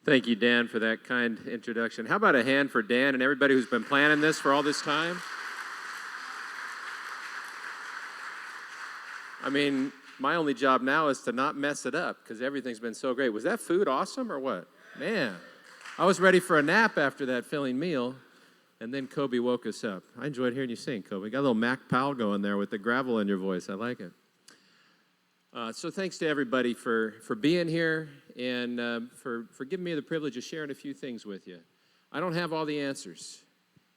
Thank you, Dan, for that kind introduction. How about a hand for Dan and everybody who's been planning this for all this time? I mean, my only job now is to not mess it up because everything's been so great. Was that food awesome or what? Man, I was ready for a nap after that filling meal, and then Kobe woke us up. I enjoyed hearing you sing, Kobe. Got a little Mac Powell going there with the gravel in your voice. I like it. So thanks to everybody for being here and for giving me the privilege of sharing a few things with you. I don't have all the answers,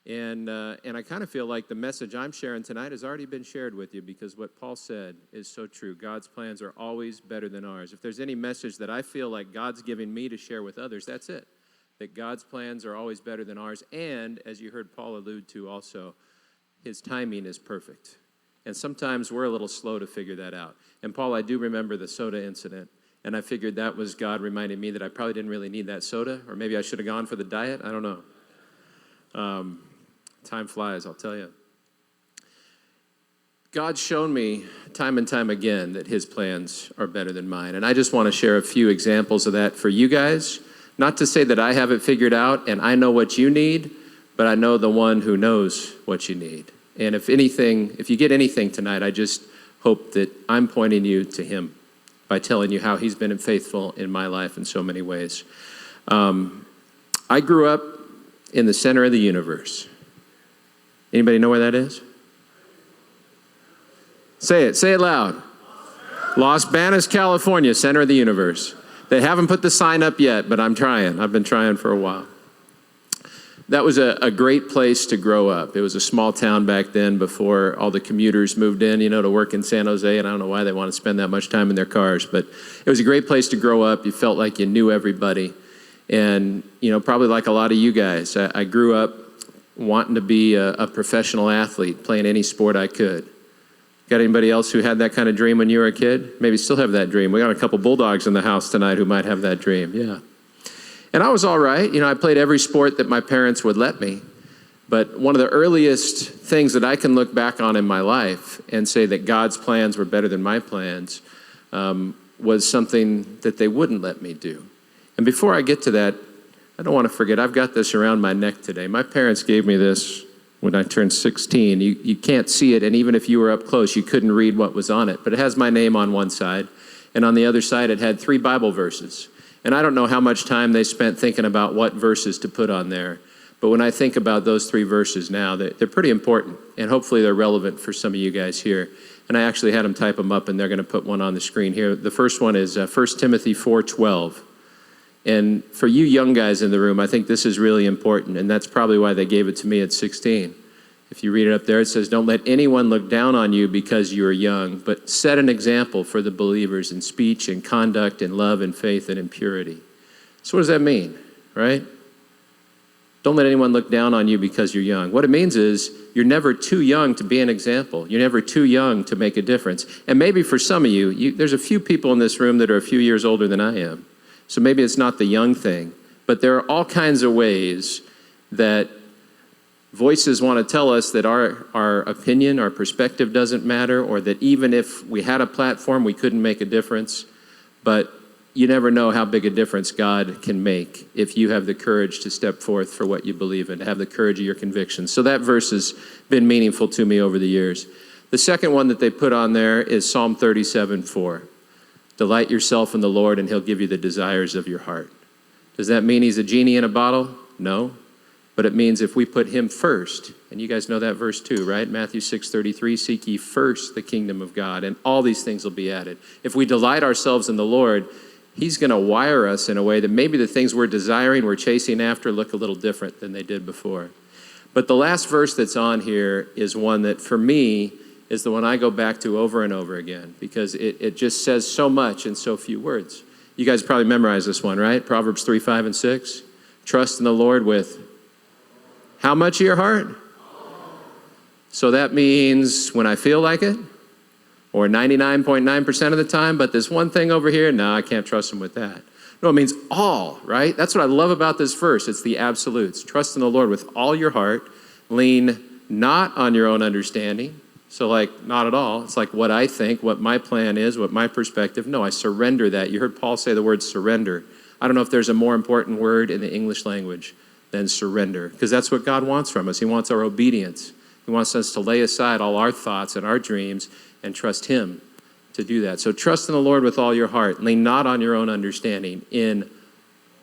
and I kind of feel like the message I'm sharing tonight has already been shared with you because what Paul said is so true. God's plans are always better than ours. If there's any message that I feel like God's giving me to share with others, that's it, that God's plans are always better than ours, and as you heard Paul allude to also, his timing is perfect. And sometimes we're a little slow to figure that out. And Paul, I do remember the soda incident, and I figured that was God reminding me that I probably didn't really need that soda, or maybe I should have gone for the diet. I don't know. Time flies, I'll tell you. God's shown me time and time again that his plans are better than mine. And I just want to share a few examples of that for you guys. Not to say that I have it figured out and I know what you need, but I know the one who knows what you need. And if you get anything tonight, I just hope that I'm pointing you to him by telling you how he's been faithful in my life in so many ways. I grew up in the center of the universe. Anybody know where that is? Say it loud. Los Banos, California, center of the universe. They haven't put the sign up yet, but I'm trying. I've been trying for a while. That was a great place to grow up. It was a small town back then before all the commuters moved in, to work in San Jose, and I don't know why they want to spend that much time in their cars, but it was a great place to grow up. You felt like you knew everybody. And, probably like a lot of you guys, I grew up wanting to be a professional athlete, playing any sport I could. Got anybody else who had that kind of dream when you were a kid? Maybe still have that dream. We got a couple Bulldogs in the house tonight who might have that dream, yeah. And I was all right. I played every sport that my parents would let me. But one of the earliest things that I can look back on in my life and say that God's plans were better than my plans was something that they wouldn't let me do. And before I get to that, I don't want to forget, I've got this around my neck today. My parents gave me this when I turned 16. You can't see it, and even if you were up close, you couldn't read what was on it. But it has my name on one side, and on the other side it had 3 Bible verses. And I don't know how much time they spent thinking about what verses to put on there. But when I think about those 3 verses now, they're pretty important. And hopefully they're relevant for some of you guys here. And I actually had them type them up, and they're going to put one on the screen here. The first one is 1 Timothy 4:12. And for you young guys in the room, I think this is really important. And that's probably why they gave it to me at 16. If you read it up there, it says, "Don't let anyone look down on you because you are young, but set an example for the believers in speech and conduct and love and faith and in purity." So what does that mean, right? Don't let anyone look down on you because you're young. What it means is you're never too young to be an example. You're never too young to make a difference. And maybe for some of you, there's a few people in this room that are a few years older than I am. So maybe it's not the young thing, but there are all kinds of ways that voices want to tell us that our opinion, our perspective doesn't matter, or that even if we had a platform, we couldn't make a difference. But you never know how big a difference God can make if you have the courage to step forth for what you believe in, to have the courage of your convictions. So that verse has been meaningful to me over the years. The second one that they put on there is Psalm 37:4. "Delight yourself in the Lord, and he'll give you the desires of your heart." Does that mean he's a genie in a bottle? No. But it means if we put him first, and you guys know that verse too, right? Matthew 6:33, "Seek ye first the kingdom of God, and all these things will be added." If we delight ourselves in the Lord, he's going to wire us in a way that maybe the things we're desiring, we're chasing after, look a little different than they did before. But the last verse that's on here is one that, for me, is the one I go back to over and over again, because it just says so much in so few words. You guys probably memorized this one, right? Proverbs 3, 5, and 6. "Trust in the Lord with..." How much of your heart? So that means when I feel like it, or 99.9% of the time, but this one thing over here, no, I can't trust him with that. No, it means all, right? That's what I love about this verse. It's the absolutes. Trust in the Lord with all your heart. Lean not on your own understanding. So not at all. It's like what I think, what my plan is, what my perspective. No, I surrender that. You heard Paul say the word surrender. I don't know if there's a more important word in the English language than surrender, because that's what God wants from us. He wants our obedience. He wants us to lay aside all our thoughts and our dreams and trust him to do that. So trust in the Lord with all your heart. Lean not on your own understanding. In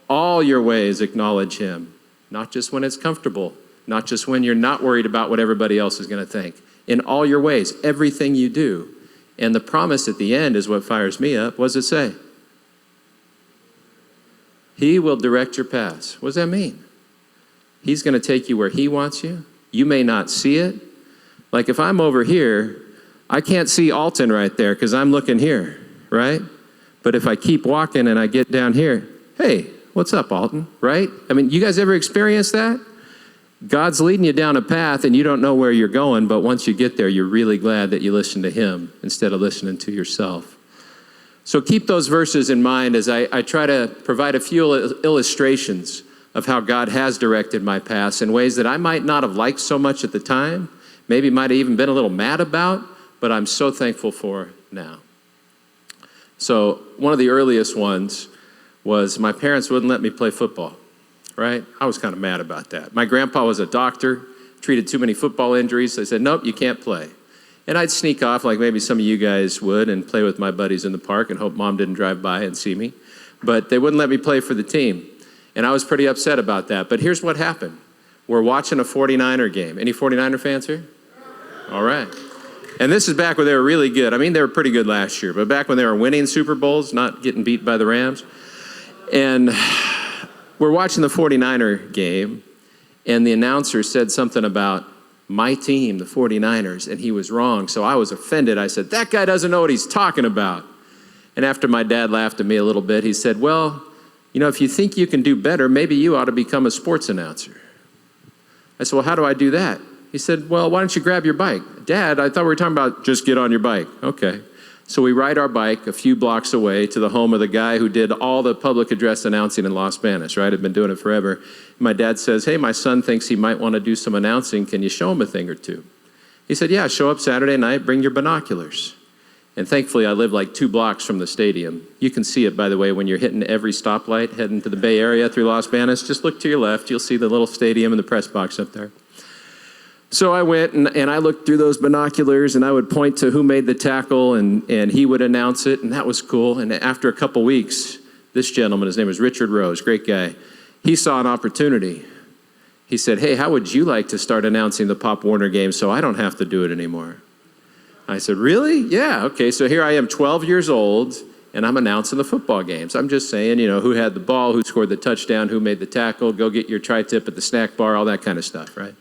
all your ways acknowledge him, not just when it's comfortable, not just when you're not worried about what everybody else is going to think. In all your ways, everything you do. And the promise at the end is what fires me up. What does it say? He will direct your paths. What does that mean? He's going to take you where he wants you. You may not see it. Like if I'm over here, I can't see Alton right there because I'm looking here, right? But if I keep walking and I get down here, hey, what's up, Alton, right? I mean, you guys ever experienced that? God's leading you down a path and you don't know where you're going, but once you get there, you're really glad that you listened to him instead of listening to yourself. So keep those verses in mind as I try to provide a few illustrations of how God has directed my paths in ways that I might not have liked so much at the time, maybe might have even been a little mad about, but I'm so thankful for now. So one of the earliest ones was my parents wouldn't let me play football, right? I was kind of mad about that. My grandpa was a doctor, treated too many football injuries. They said, nope, you can't play. And I'd sneak off like maybe some of you guys would and play with my buddies in the park and hope mom didn't drive by and see me. But they wouldn't let me play for the team. And I was pretty upset about that. But here's what happened. We're watching a 49er game. Any 49er fans here? All right. And this is back when they were really good. I mean, they were pretty good last year, but back when they were winning Super Bowls, not getting beat by the Rams. And we're watching the 49er game, and the announcer said something about my team, the 49ers, and he was wrong. So I was offended. I said, that guy doesn't know what he's talking about. And after my dad laughed at me a little bit, he said, well, you know, if you think you can do better, maybe you ought to become a sports announcer. I said, well, how do I do that? He said, well, why don't you grab your bike? Dad, I thought we were talking about just get on your bike. Okay. So we ride our bike a few blocks away to the home of the guy who did all the public address announcing in Los Banos, right? I've been doing it forever. My dad says, hey, my son thinks he might want to do some announcing. Can you show him a thing or two? He said, yeah, show up Saturday night, bring your binoculars. And thankfully, I live like 2 blocks from the stadium. You can see it, by the way, when you're hitting every stoplight heading to the Bay Area through Los Banos. Just look to your left. You'll see the little stadium and the press box up there. So I went and I looked through those binoculars and I would point to who made the tackle and he would announce it, and that was cool. And after a couple weeks, this gentleman, his name was Richard Rose, great guy, he saw an opportunity. He said, hey, how would you like to start announcing the Pop Warner game so I don't have to do it anymore? I said, really? Yeah, okay. So here I am, 12 years old, and I'm announcing the football games. I'm just saying, you know, who had the ball, who scored the touchdown, who made the tackle, go get your tri-tip at the snack bar, all that kind of stuff, right?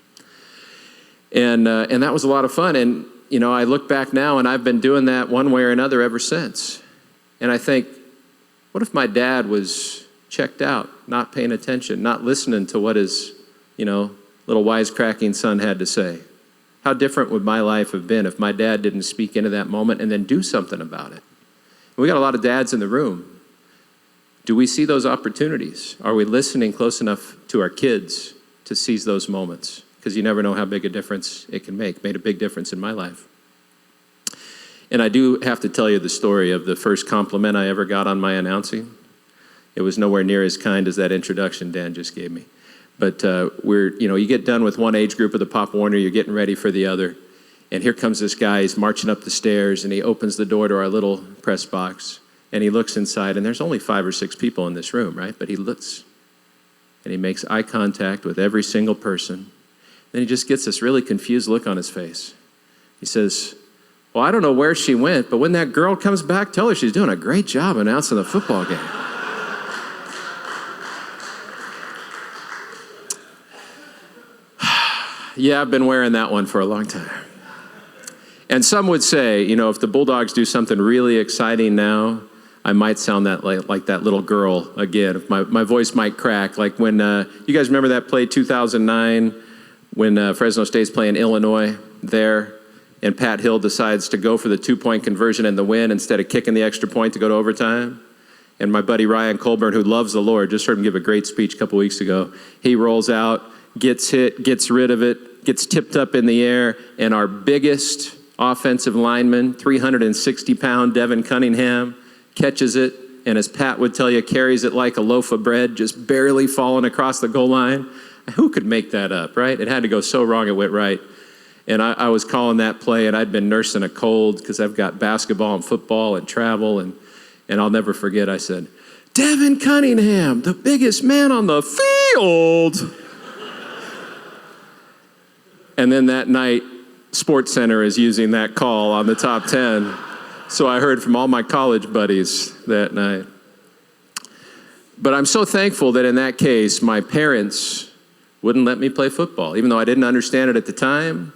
And that was a lot of fun. And, you know, I look back now and I've been doing that one way or another ever since. And I think, what if my dad was checked out, not paying attention, not listening to what his, you know, little wisecracking son had to say? How different would my life have been if my dad didn't speak into that moment and then do something about it? And we got a lot of dads in the room. Do we see those opportunities? Are we listening close enough to our kids to seize those moments? Because you never know how big a difference it can make. Made a big difference in my life. And I do have to tell you the story of the first compliment I ever got on my announcing. It was nowhere near as kind as that introduction Dan just gave me. But you get done with one age group of the Pop Warner, you're getting ready for the other. And here comes this guy, he's marching up the stairs, and he opens the door to our little press box, and he looks inside, and there's only 5 or 6 people in this room, right? But he looks, and he makes eye contact with every single person. Then he just gets this really confused look on his face. He says, well, I don't know where she went, but when that girl comes back, tell her she's doing a great job announcing the football game. Yeah, I've been wearing that one for a long time. And some would say, you know, if the Bulldogs do something really exciting now, I might sound that like that little girl again. If my voice might crack. Like when, you guys remember that play 2009 when Fresno State's playing Illinois there, and Pat Hill decides to go for the 2-point conversion and the win instead of kicking the extra point to go to overtime? And my buddy Ryan Colburn, who loves the Lord, just heard him give a great speech a couple weeks ago. He rolls out, gets hit, gets rid of it, gets tipped up in the air, and our biggest offensive lineman, 360-pound Devin Cunningham, catches it, and as Pat would tell you, carries it like a loaf of bread, just barely falling across the goal line. Who could make that up, right? It had to go so wrong it went right. And I was calling that play, and I'd been nursing a cold because I've got basketball and football and travel, and I'll never forget, I said, Devin Cunningham, the biggest man on the field. And then that night, SportsCenter is using that call on the top 10. So I heard from all my college buddies that night. But I'm so thankful that in that case, my parents wouldn't let me play football. Even though I didn't understand it at the time,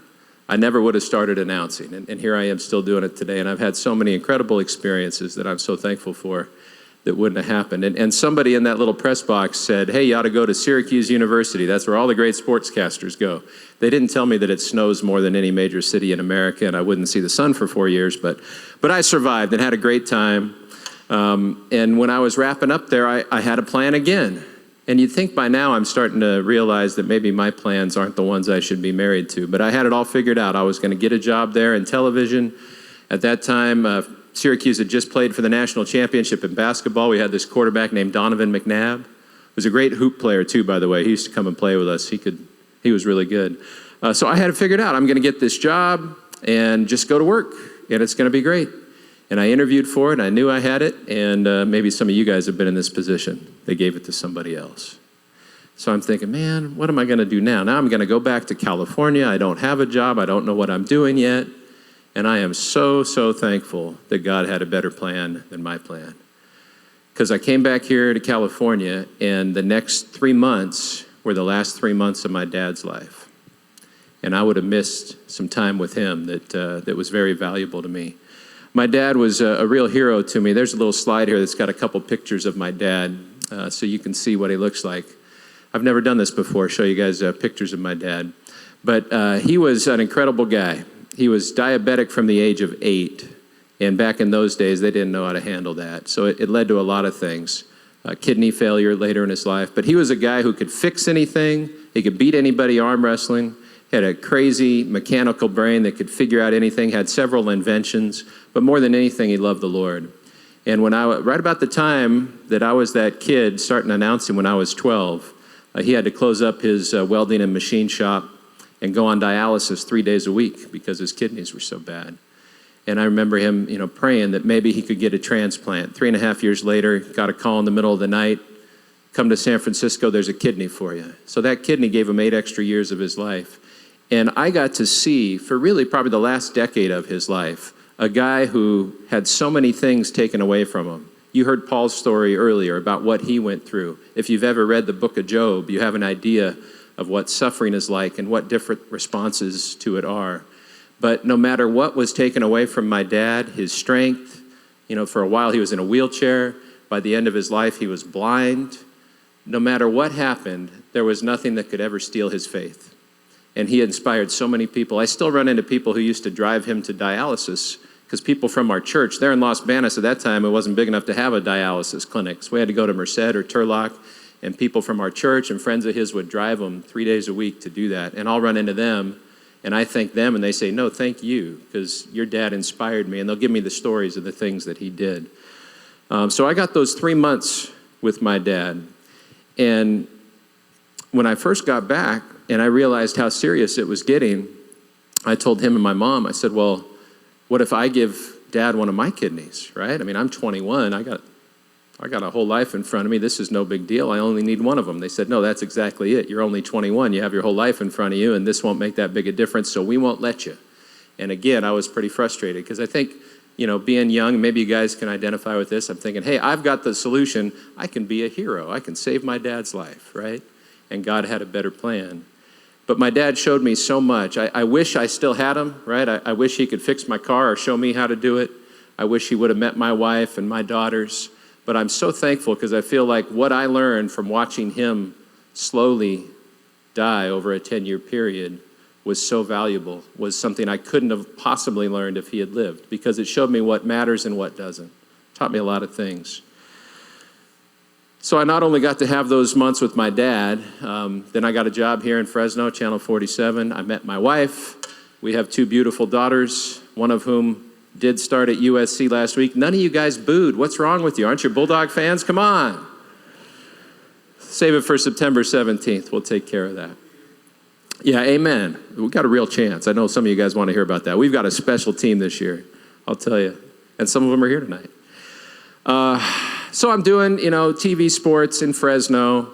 I never would have started announcing. And here I am still doing it today. And I've had so many incredible experiences that I'm so thankful for that wouldn't have happened. And somebody in that little press box said, hey, you ought to go to Syracuse University. That's where all the great sportscasters go. They didn't tell me that it snows more than any major city in America, and I wouldn't see the sun for 4 years, but I survived and had a great time. And when I was wrapping up there, I had a plan again. And you'd think by now I'm starting to realize that maybe my plans aren't the ones I should be married to, but I had it all figured out. I was going to get a job there in television. At that time, Syracuse had just played for the national championship in basketball. We had this quarterback named Donovan McNabb, who was a great hoop player too, by the way. He used to come and play with us. He was really good. So I had it figured out. I'm going to get this job and just go to work, and it's going to be great. And I interviewed for it, and I knew I had it, and maybe some of you guys have been in this position. They gave it to somebody else. So I'm thinking, man, what am I going to do now? Now I'm going to go back to California. I don't have a job. I don't know what I'm doing yet. And I am so, so thankful that God had a better plan than my plan. Because I came back here to California, and the next 3 months were the last 3 months of my dad's life. And I would have missed some time with him that was very valuable to me. My dad was a real hero to me. There's a little slide here that's got a couple pictures of my dad, so you can see what he looks like. I've never done this before, show you guys pictures of my dad. But he was an incredible guy. He was diabetic from the age of 8, and back in those days, they didn't know how to handle that. So it led to a lot of things. Kidney failure later in his life. But he was a guy who could fix anything. He could beat anybody arm wrestling. He had a crazy mechanical brain that could figure out anything, had several inventions. But more than anything, he loved the Lord. And right about the time that I was that kid, starting announcing when I was 12, he had to close up his welding and machine shop and go on dialysis 3 days a week because his kidneys were so bad. And I remember him, praying that maybe he could get a transplant. 3.5 years later, got a call in the middle of the night, come to San Francisco, there's a kidney for you. So that kidney gave him 8 extra years of his life. And I got to see, for really probably the last decade of his life, a guy who had so many things taken away from him. You heard Paul's story earlier about what he went through. If you've ever read the book of Job, you have an idea of what suffering is like and what different responses to it are. But no matter what was taken away from my dad, his strength, for a while he was in a wheelchair. By the end of his life, he was blind. No matter what happened, there was nothing that could ever steal his faith. And he inspired so many people. I still run into people who used to drive him to dialysis because people from our church, there in Los Banos at that time, it wasn't big enough to have a dialysis clinic. So we had to go to Merced or Turlock, and people from our church and friends of his would drive him 3 days a week to do that. And I'll run into them, and I thank them, and they say, no, thank you, because your dad inspired me. And they'll give me the stories of the things that he did. So I got those 3 months with my dad. And when I first got back and I realized how serious it was getting, I told him and my mom, I said, well, what if I give Dad one of my kidneys, right? I mean, I'm 21. I got a whole life in front of me. This is no big deal. I only need one of them. They said, no, that's exactly it. You're only 21. You have your whole life in front of you, and this won't make that big a difference, so we won't let you. And again, I was pretty frustrated because I think, being young, maybe you guys can identify with this. I'm thinking, hey, I've got the solution. I can be a hero. I can save my dad's life, right? And God had a better plan. But my dad showed me so much. I wish I still had him, right? I wish he could fix my car or show me how to do it. I wish he would have met my wife and my daughters. But I'm so thankful because I feel like what I learned from watching him slowly die over a 10-year period was so valuable, was something I couldn't have possibly learned if he had lived, because it showed me what matters and what doesn't. Taught me a lot of things. So I not only got to have those months with my dad, then I got a job here in Fresno, Channel 47. I met my wife. We have 2 beautiful daughters, one of whom did start at USC last week. None of you guys booed. What's wrong with you? Aren't you Bulldog fans? Come on. Save it for September 17th. We'll take care of that. Yeah, amen. We've got a real chance. I know some of you guys want to hear about that. We've got a special team this year, I'll tell you. And some of them are here tonight. So I'm doing, TV sports in Fresno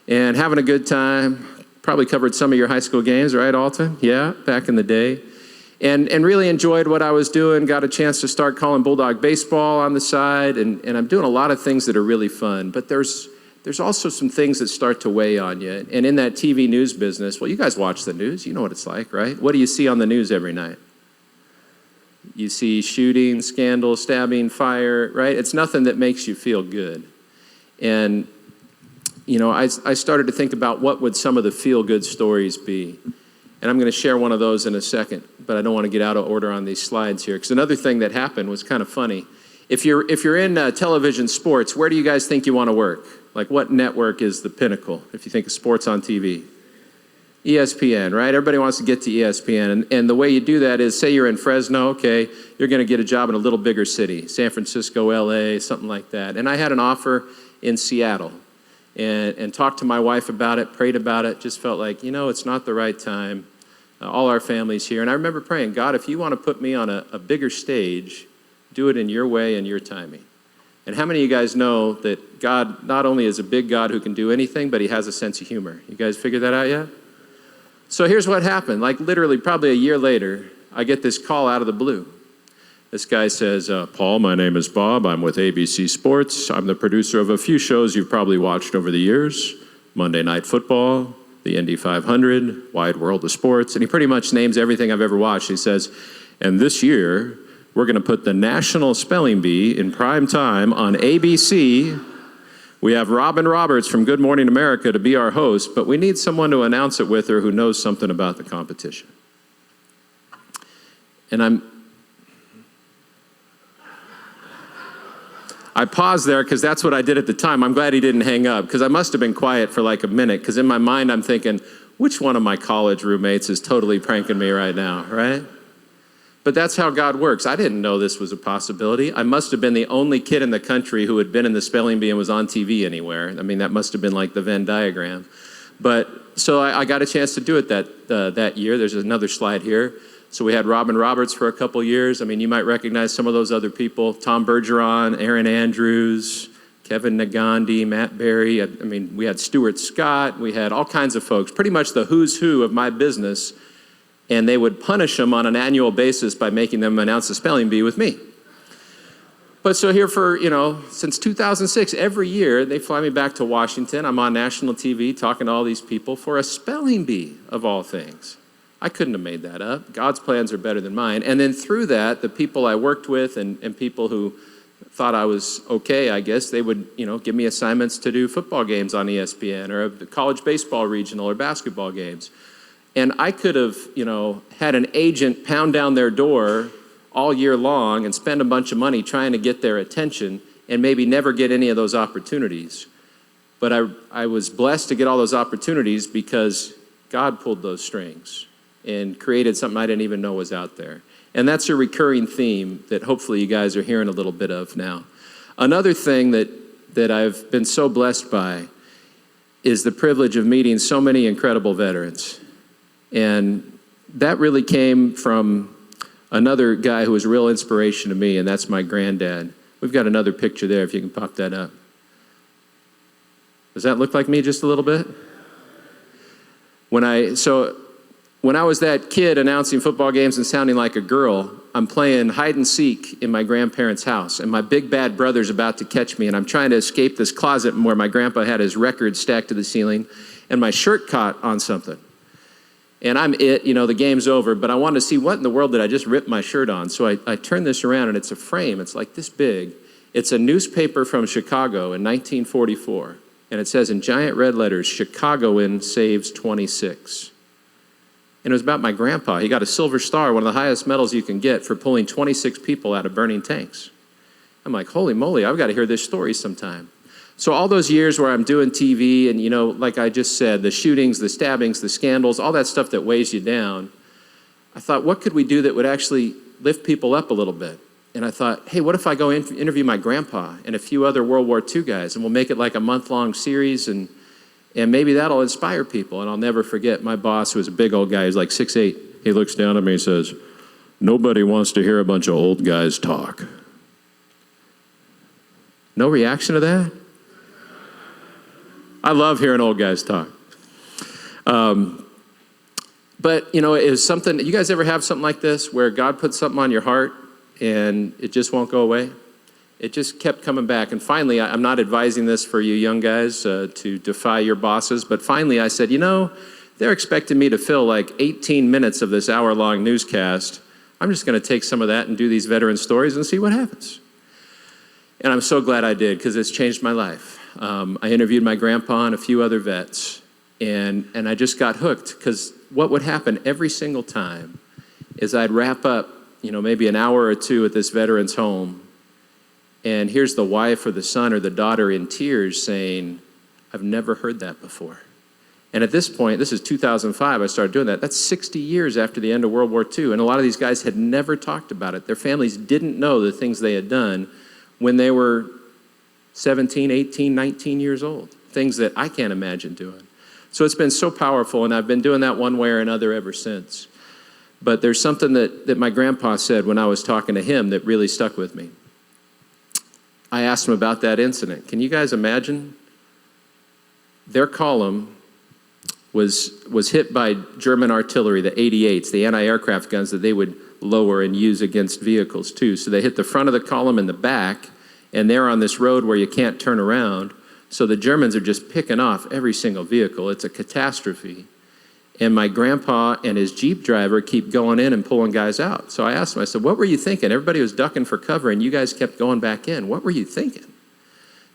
and having a good time. Probably covered some of your high school games, right, Alton? Yeah, back in the day. And really enjoyed what I was doing. Got a chance to start calling Bulldog baseball on the side. And I'm doing a lot of things that are really fun. But there's also some things that start to weigh on you. And in that TV news business, well, you guys watch the news. You know what it's like, right? What do you see on the news every night? You see shooting, scandal, stabbing, fire, right? It's nothing that makes you feel good. And, I started to think about what would some of the feel-good stories be. And I'm going to share one of those in a second, but I don't want to get out of order on these slides here. Because another thing that happened was kind of funny. If you're in television sports, where do you guys think you want to work? Like, what network is the pinnacle if you think of sports on TV? ESPN, right? Everybody wants to get to ESPN. And the way you do that is, say you're in Fresno, okay, you're going to get a job in a little bigger city, San Francisco, LA, something like that. And I had an offer in Seattle and talked to my wife about it, prayed about it, just felt like, it's not the right time. All our family's here. And I remember praying, God, if you want to put me on a bigger stage, do it in your way and your timing. And how many of you guys know that God not only is a big God who can do anything, but he has a sense of humor? You guys figured that out yet? So here's what happened. Like literally probably a year later, I get this call out of the blue. This guy says, Paul, my name is Bob. I'm with ABC Sports. I'm the producer of a few shows you've probably watched over the years. Monday Night Football, the Indy 500, Wide World of Sports. And he pretty much names everything I've ever watched. He says, and this year, we're going to put the National Spelling Bee in prime time on ABC. We have Robin Roberts from Good Morning America to be our host, but we need someone to announce it with her who knows something about the competition. And I paused there because that's what I did at the time. I'm glad he didn't hang up because I must have been quiet for like a minute because in my mind I'm thinking, which one of my college roommates is totally pranking me right now, right? But that's how God works. I didn't know this was a possibility. I must have been the only kid in the country who had been in the spelling bee and was on TV anywhere. I mean, that must have been like the Venn diagram. But so I got a chance to do it that year. There's another slide here. So we had Robin Roberts for a couple years. I mean, you might recognize some of those other people. Tom Bergeron, Aaron Andrews, Kevin Nagandi, Matt Berry. I mean, we had Stuart Scott. We had all kinds of folks, pretty much the who's who of my business. And they would punish them on an annual basis by making them announce the spelling bee with me. But so here for, since 2006, every year they fly me back to Washington. I'm on national TV talking to all these people for a spelling bee of all things. I couldn't have made that up. God's plans are better than mine. And then through that, the people I worked with and people who thought I was okay, I guess, they would, give me assignments to do football games on ESPN or the college baseball regional or basketball games. And I could have, had an agent pound down their door all year long and spend a bunch of money trying to get their attention and maybe never get any of those opportunities. But I was blessed to get all those opportunities because God pulled those strings and created something I didn't even know was out there. And that's a recurring theme that hopefully you guys are hearing a little bit of now. Another thing that I've been so blessed by is the privilege of meeting so many incredible veterans. And that really came from another guy who was a real inspiration to me, and that's my granddad. We've got another picture there, if you can pop that up. Does that look like me just a little bit? When I was that kid announcing football games and sounding like a girl, I'm playing hide and seek in my grandparents' house, and my big bad brother's about to catch me, and I'm trying to escape this closet where my grandpa had his records stacked to the ceiling, and my shirt caught on something. And the game's over, but I wanted to see what in the world did I just rip my shirt on. So I turned this around, and it's a frame. It's like this big. It's a newspaper from Chicago in 1944. And it says in giant red letters, Chicagoan saves 26. And it was about my grandpa. He got a Silver Star, one of the highest medals you can get for pulling 26 people out of burning tanks. I'm like, holy moly, I've got to hear this story sometime. So all those years where I'm doing TV and, like I just said, the shootings, the stabbings, the scandals, all that stuff that weighs you down, I thought, what could we do that would actually lift people up a little bit. And I thought, hey, what if I go interview my grandpa and a few other World War II guys, and we'll make it like a month-long series, and maybe that'll inspire people. And I'll never forget my boss, who was a big old guy, he's like 6'8". He looks down at me and says, "Nobody wants to hear a bunch of old guys talk." No reaction to that? I love hearing old guys talk. But, you know, it was something, you guys ever have something like this where God puts something on your heart and it just won't go away? It just kept coming back. And finally, I'm not advising this for you young guys to defy your bosses, but finally I said, you know, they're expecting me to fill like 18 minutes of this hour-long newscast. I'm just going to take some of that and do these veteran stories and see what happens. And I'm so glad I did, because it's changed my life. I interviewed my grandpa and a few other vets, and I just got hooked, because what would happen every single time is I'd wrap up, you know, maybe an hour or two at this veteran's home, and here's the wife or the son or the daughter in tears saying, "I've never heard that before." And at this point, this is 2005, I started doing that. That's 60 years after the end of World War II, and a lot of these guys had never talked about it. Their families didn't know the things they had done when they were 17, 18, 19 years old, things that I can't imagine doing. So it's been so powerful, and I've been doing that one way or another ever since. But there's something that my grandpa said when I was talking to him that really stuck with me. I asked him about that incident. Can you guys imagine? Their column was hit by German artillery, the 88s, the anti-aircraft guns that they would lower and use against vehicles too. So they hit the front of the column and the back, and they're on this road where you can't turn around. So the Germans are just picking off every single vehicle. It's a catastrophe. And my grandpa and his Jeep driver keep going in and pulling guys out. So I asked him, I said, "What were you thinking? Everybody was ducking for cover and you guys kept going back in. What were you thinking?"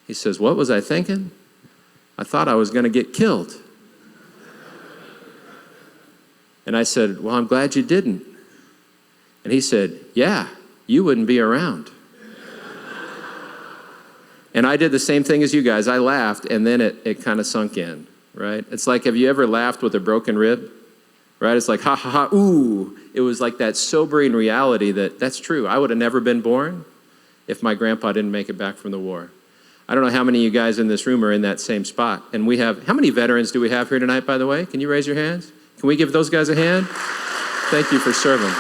He says, "What was I thinking? I thought I was going to get killed." And I said, "Well, I'm glad you didn't." And he said, "Yeah, you wouldn't be around." And I did the same thing as you guys. I laughed, and then it kind of sunk in, right? It's like, have you ever laughed with a broken rib? Right? It's like, ha, ha, ha, ooh. It was like that sobering reality that's true. I would have never been born if my grandpa didn't make it back from the war. I don't know how many of you guys in this room are in that same spot. And we have, how many veterans do we have here tonight, by the way? Can you raise your hands? Can we give those guys a hand? Thank you for serving.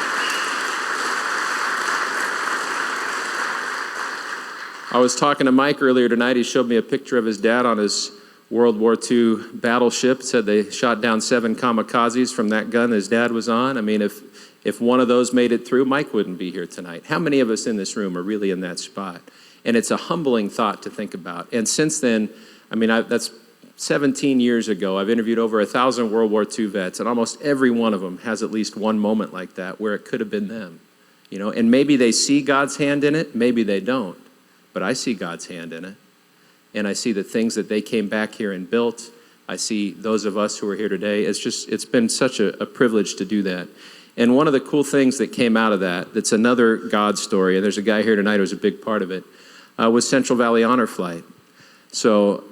I was talking to Mike earlier tonight. He showed me a picture of his dad on his World War II battleship. It said they shot down 7 kamikazes from that gun his dad was on. I mean, if one of those made it through, Mike wouldn't be here tonight. How many of us in this room are really in that spot? And it's a humbling thought to think about. And since then, I mean, that's 17 years ago. I've interviewed over 1,000 World War II vets, and almost every one of them has at least one moment like that where it could have been them. You know, and maybe they see God's hand in it, maybe they don't. But I see God's hand in it. And I see the things that they came back here and built. I see those of us who are here today. It's been such a privilege to do that. And one of the cool things that came out of that's another God story, and there's a guy here tonight who's a big part of it, was Central Valley Honor Flight. So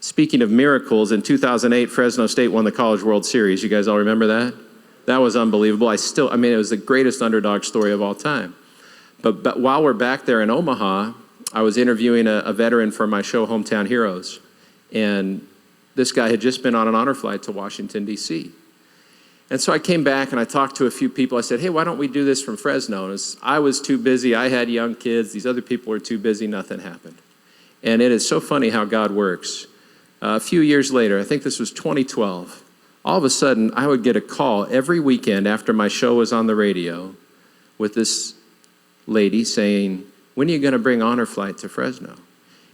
speaking of miracles, in 2008, Fresno State won the College World Series. You guys all remember that? That was unbelievable. I mean, it was the greatest underdog story of all time. But while we're back there in Omaha, I was interviewing a veteran for my show, Hometown Heroes, and this guy had just been on an honor flight to Washington, D.C. And so I came back and I talked to a few people. I said, "Hey, why don't we do this from Fresno?" And I was too busy. I had young kids. These other people were too busy. Nothing happened. And it is so funny how God works. A few years later, I think this was 2012, all of a sudden I would get a call every weekend after my show was on the radio with this lady saying, "When are you going to bring Honor Flight to Fresno?"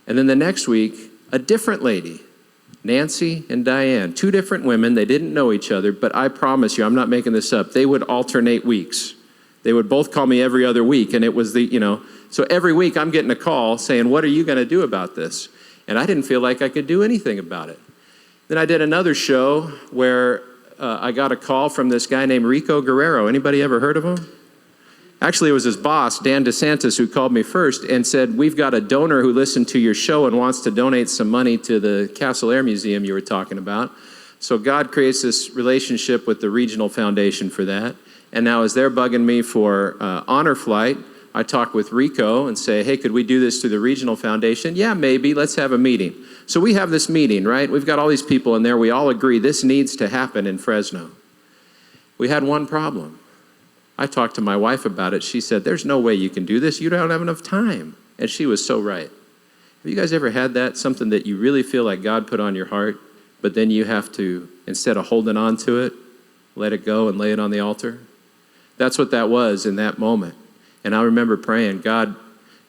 And then the next week, a different lady, Nancy and Diane, 2 different women. They didn't know each other, but I promise you, I'm not making this up. They would alternate weeks. They would both call me every other week, and it was so every week I'm getting a call saying, "What are you going to do about this?" And I didn't feel like I could do anything about it. Then I did another show where I got a call from this guy named Rico Guerrero. Anybody ever heard of him? Actually, it was his boss, Dan DeSantis, who called me first and said, "We've got a donor who listened to your show and wants to donate some money to the Castle Air Museum you were talking about." So God creates this relationship with the regional foundation for that. And now as they're bugging me for honor flight, I talk with Rico and say, hey, could we do this through the regional foundation? Yeah, maybe. Let's have a meeting. So we have this meeting, right? We've got all these people in there. We all agree this needs to happen in Fresno. We had one problem. I talked to my wife about it. She said, there's no way you can do this. You don't have enough time. And she was so right. Have you guys ever had that? Something that you really feel like God put on your heart, but then you have to, instead of holding on to it, let it go and lay it on the altar? That's what that was in that moment. And I remember praying, God,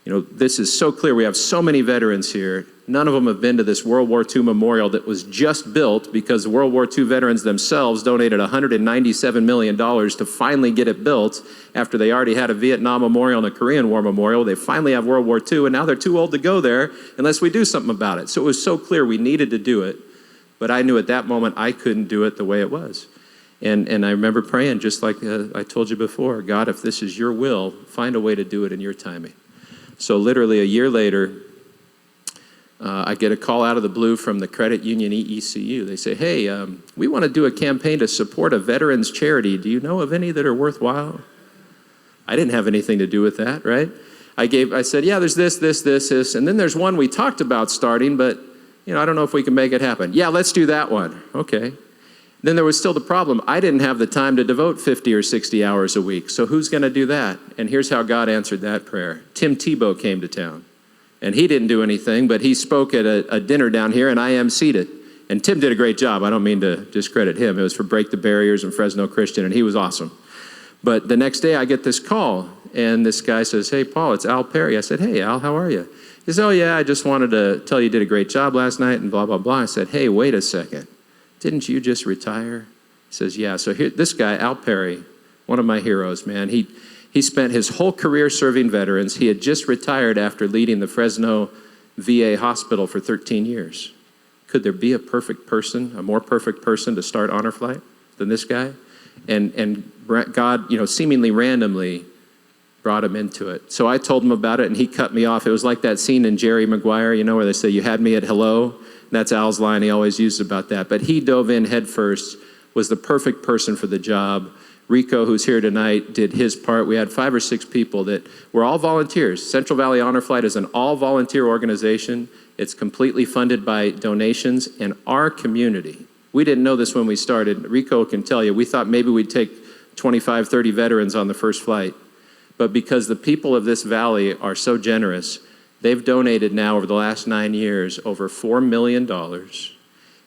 this is so clear. We have so many veterans here. None of them have been to this World War II memorial that was just built because the World War II veterans themselves donated $197 million to finally get it built after they already had a Vietnam memorial and a Korean War memorial. They finally have World War II, and now they're too old to go there unless we do something about it. So it was so clear we needed to do it, but I knew at that moment I couldn't do it the way it was. And I remember praying, just like I told you before, God, if this is your will, find a way to do it in your timing. So literally a year later, I get a call out of the blue from the credit union EECU. They say, hey, we want to do a campaign to support a veterans charity. Do you know of any that are worthwhile? I didn't have anything to do with that, right? I said, yeah, there's this, and then there's one we talked about starting, but I don't know if we can make it happen. Yeah, let's do that one. Okay. Then there was still the problem. I didn't have the time to devote 50 or 60 hours a week. So who's going to do that? And here's how God answered that prayer. Tim Tebow came to town. And he didn't do anything, but he spoke at a dinner down here, and I emceed it. And Tim did a great job. I don't mean to discredit him. It was for Break the Barriers and Fresno Christian, and he was awesome. But the next day I get this call, and this guy says, hey, Paul, it's Al Perry. I said, hey, Al, how are you? He says, oh, yeah, I just wanted to tell you did a great job last night, and blah, blah, blah. I said, hey, wait a second. Didn't you just retire? He says, yeah. So here, this guy, Al Perry, one of my heroes, man, he spent his whole career serving veterans. He had just retired after leading the Fresno VA hospital for 13 years. Could there be a more perfect person to start honor flight than this guy? And God, seemingly randomly brought him into it. So I told him about it, and he cut me off. It was like that scene in Jerry Maguire, where they say, you had me at hello. That's Al's line he always used about that. But he dove in head first, was the perfect person for the job. Rico, who's here tonight, did his part. We had 5 or 6 people that were all volunteers. Central Valley Honor Flight is an all-volunteer organization. It's completely funded by donations in our community. We didn't know this when we started. Rico can tell you, we thought maybe we'd take 25, 30 veterans on the first flight. But because the people of this valley are so generous, they've donated now over the last 9 years over $4 million.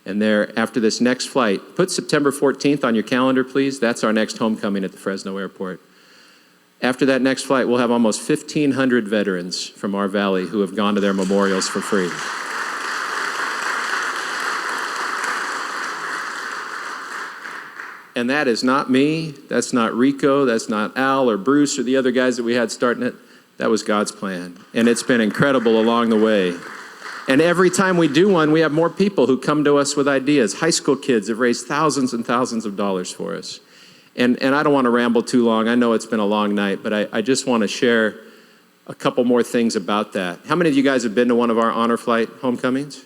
And after this next flight, put September 14th on your calendar, please. That's our next homecoming at the Fresno airport. After that next flight, we'll have almost 1,500 veterans from our valley who have gone to their memorials for free. And that is not me. That's not Rico. That's not Al or Bruce or the other guys that we had starting it. That was God's plan. And it's been incredible along the way. And every time we do one, we have more people who come to us with ideas. High school kids have raised thousands and thousands of dollars for us. And I don't want to ramble too long. I know it's been a long night, but I just want to share a couple more things about that. How many of you guys have been to one of our honor flight homecomings?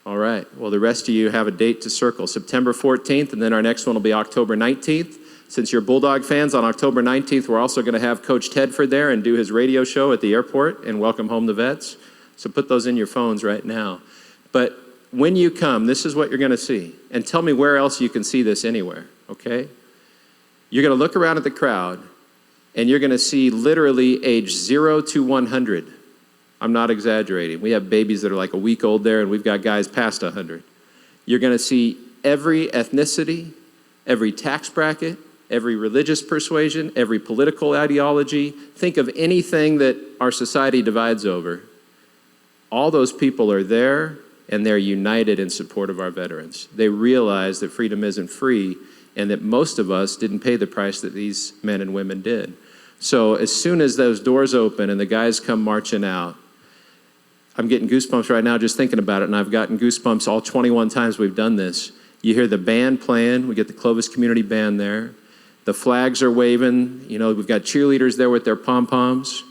All right. Well, the rest of you have a date to circle. September 14th, and then our next one will be October 19th. Since you're Bulldog fans, on October 19th, we're also going to have Coach Tedford there and do his radio show at the airport and welcome home the vets. So put those in your phones right now. But when you come, this is what you're going to see. And tell me where else you can see this anywhere, okay? You're going to look around at the crowd, and you're going to see literally age 0 to 100. I'm not exaggerating. We have babies that are like a week old there, and we've got guys past 100. You're going to see every ethnicity, every tax bracket, every religious persuasion, every political ideology. Think of anything that our society divides over. All those people are there, and they're united in support of our veterans. They realize that freedom isn't free, and that most of us didn't pay the price that these men and women did. So as soon as those doors open and the guys come marching out, I'm getting goosebumps right now just thinking about it, and I've gotten goosebumps all 21 times we've done this. You hear the band playing. We get the Clovis Community Band there. The flags are waving. We've got cheerleaders there with their pom-poms.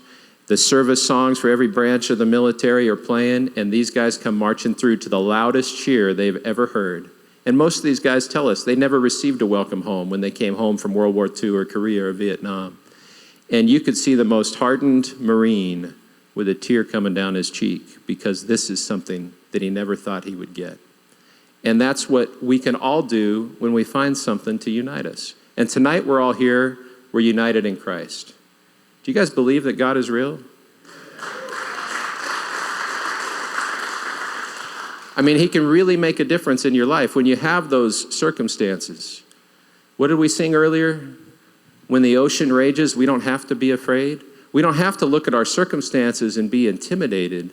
The service songs for every branch of the military are playing, and these guys come marching through to the loudest cheer they've ever heard. And most of these guys tell us they never received a welcome home when they came home from World War II or Korea or Vietnam. And you could see the most hardened Marine with a tear coming down his cheek because this is something that he never thought he would get. And that's what we can all do when we find something to unite us. And tonight we're all here, we're united in Christ. Do you guys believe that God is real? I mean, he can really make a difference in your life when you have those circumstances. What did we sing earlier? When the ocean rages, we don't have to be afraid. We don't have to look at our circumstances and be intimidated.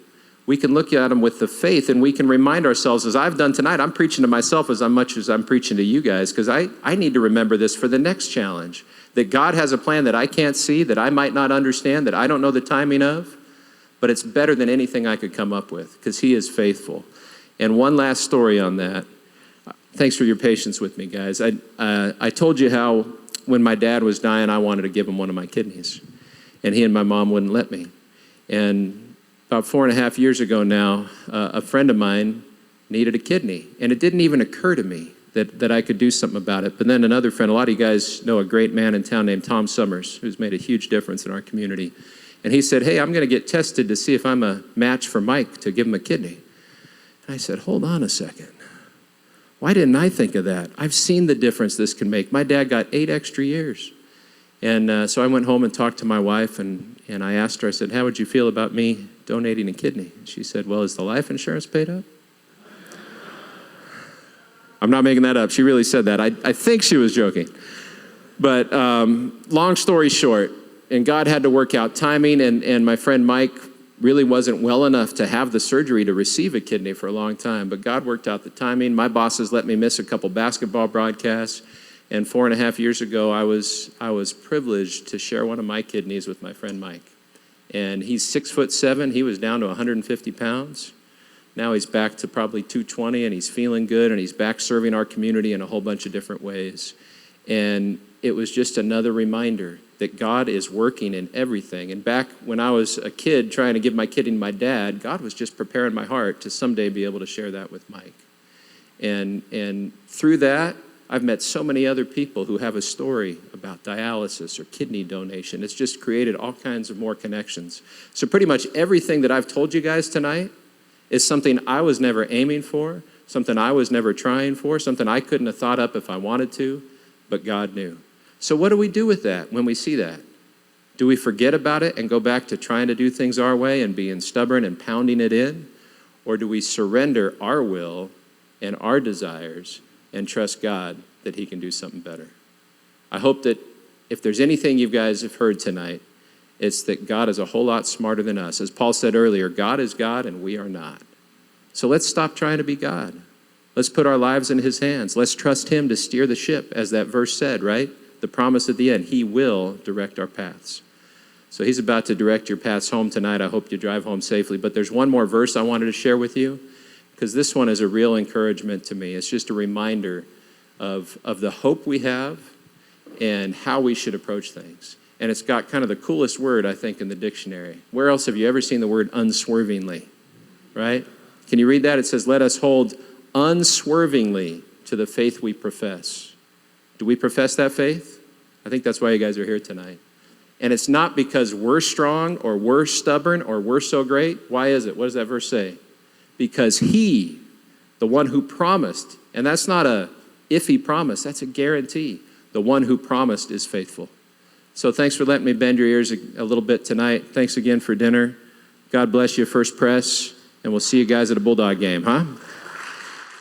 We can look at them with the faith, and we can remind ourselves, as I've done tonight, I'm preaching to myself as much as I'm preaching to you guys, because I need to remember this for the next challenge, that God has a plan that I can't see, that I might not understand, that I don't know the timing of, but it's better than anything I could come up with, because he is faithful. And one last story on that. Thanks for your patience with me, guys. I told you how when my dad was dying, I wanted to give him one of my kidneys. And he and my mom wouldn't let me. And about 4.5 years ago now, a friend of mine needed a kidney. And it didn't even occur to me that I could do something about it. But then another friend, a lot of you guys know a great man in town named Tom Summers, who's made a huge difference in our community. And he said, hey, I'm going to get tested to see if I'm a match for Mike to give him a kidney. And I said, hold on a second. Why didn't I think of that? I've seen the difference this can make. My dad got 8 extra years. And so I went home and talked to my wife, and I asked her, I said, how would you feel about me donating a kidney? And she said, well, is the life insurance paid up? I'm not making that up. She really said that. I think she was joking. But long story short, and God had to work out timing, and my friend Mike really wasn't well enough to have the surgery to receive a kidney for a long time, but God worked out the timing. My bosses let me miss a couple basketball broadcasts, and 4.5 years ago, I was privileged to share one of my kidneys with my friend Mike. And he's 6'7". He was down to 150 pounds. Now he's back to probably 220, and he's feeling good, and he's back serving our community in a whole bunch of different ways. And it was just another reminder that God is working in everything. And back when I was a kid trying to give my kidney to my dad, God was just preparing my heart to someday be able to share that with Mike. And through that, I've met so many other people who have a story about dialysis or kidney donation. It's just created all kinds of more connections. So pretty much everything that I've told you guys tonight is something I was never aiming for, something I was never trying for, something I couldn't have thought up if I wanted to, but God knew. So what do we do with that when we see that? Do we forget about it and go back to trying to do things our way and being stubborn and pounding it in? Or do we surrender our will and our desires and trust God that he can do something better? I hope that if there's anything you guys have heard tonight, it's that God is a whole lot smarter than us. As Paul said earlier, God is God and we are not. So let's stop trying to be God. Let's put our lives in his hands. Let's trust him to steer the ship, as that verse said, right? The promise at the end, he will direct our paths. So he's about to direct your paths home tonight. I hope you drive home safely. But there's one more verse I wanted to share with you, because this one is a real encouragement to me. It's just a reminder of the hope we have and how we should approach things. And it's got kind of the coolest word, I think, in the dictionary. Where else have you ever seen the word unswervingly, right? Can you read that? It says, let us hold unswervingly to the faith we profess. Do we profess that faith? I think that's why you guys are here tonight. And it's not because we're strong or we're stubborn or we're so great. Why is it? What does that verse say? Because he, the one who promised, and that's not a if he promised, that's a guarantee. The one who promised is faithful. So thanks for letting me bend your ears a little bit tonight. Thanks again for dinner. God bless you, First Press, and we'll see you guys at a Bulldog game, huh?